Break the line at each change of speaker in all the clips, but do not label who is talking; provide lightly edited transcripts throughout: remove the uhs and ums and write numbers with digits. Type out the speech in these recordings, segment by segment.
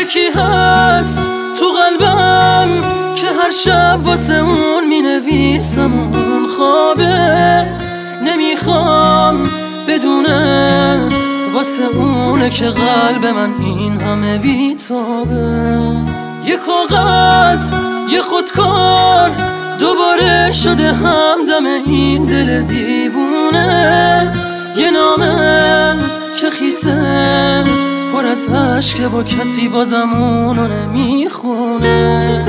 یکی هست تو قلبم که هر شب واسه اون می نویسم اون خوابه، نمیخوام بدونه واسه اونه که قلب من این همه بیتابه. یه کاغذ یه خودکار دوباره شده همدم این دل دیوونه، یه نامه که خیسه پر از عشقه و کسی بازم اونو نمیخونه.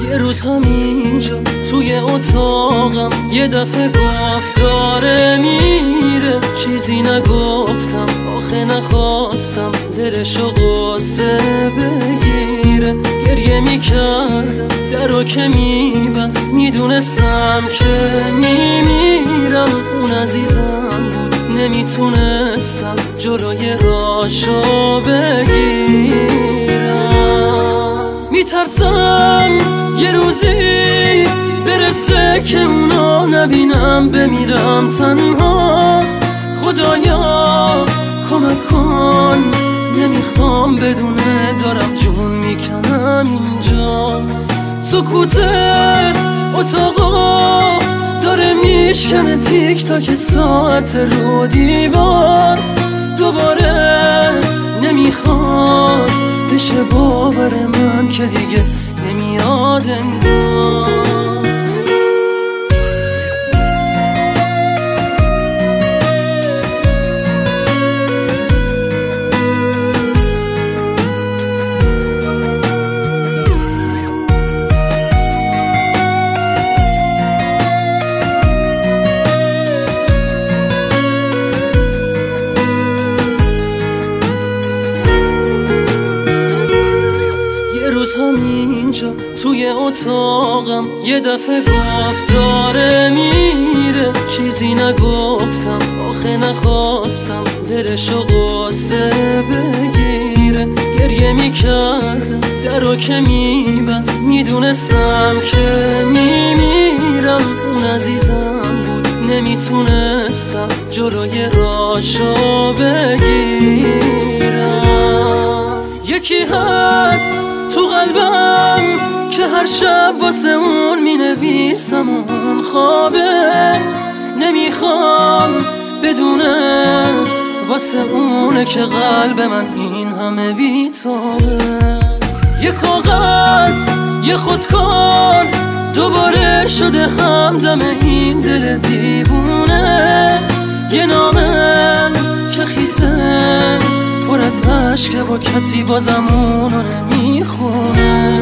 یه روز همینجا توی اتاقم یه دفعه گفت داره میره، چیزی نگفتم آخه نخواستم دلشو قصه بگیره. گریه میکردم درو که میبست، میدونستم که میمیرم. اون عزیزم بود نمیتونستم جلوی راشو بگیرم. میترسم یه روزی برسه که اونو نبینم، بمیرم تنها. خدایا کمک کن، نمیخوام بدونه دارم جون میکنم اینجا. سکوت اتاقا داره میشکنه تیک تاک ساعت رو دیوار. دوباره نمیخواد بشه باور من که دیگه نمیاد انگار. همینجا توی اتاقم یه دفعه گفت داره میره، چیزی نگفتم آخه نخواستم دلشو قصه بگیره. گریه میکردم درو که میبست، میدونستم که میمیرم. اون عزیزم بود نمیتونستم جلوی راشو بگیرم. یکی هست تو قلبم که هر شب واسه اون می نویسم اون خوابه، نمیخوام بدونه واسه اونه که قلب من این همه بیتابه. یه کاغذ یه خودکار دوباره شده همدم این دل دیوونه، یه نامه که خیسه پر از عشقه و کسی بازم اونو نمیخونه.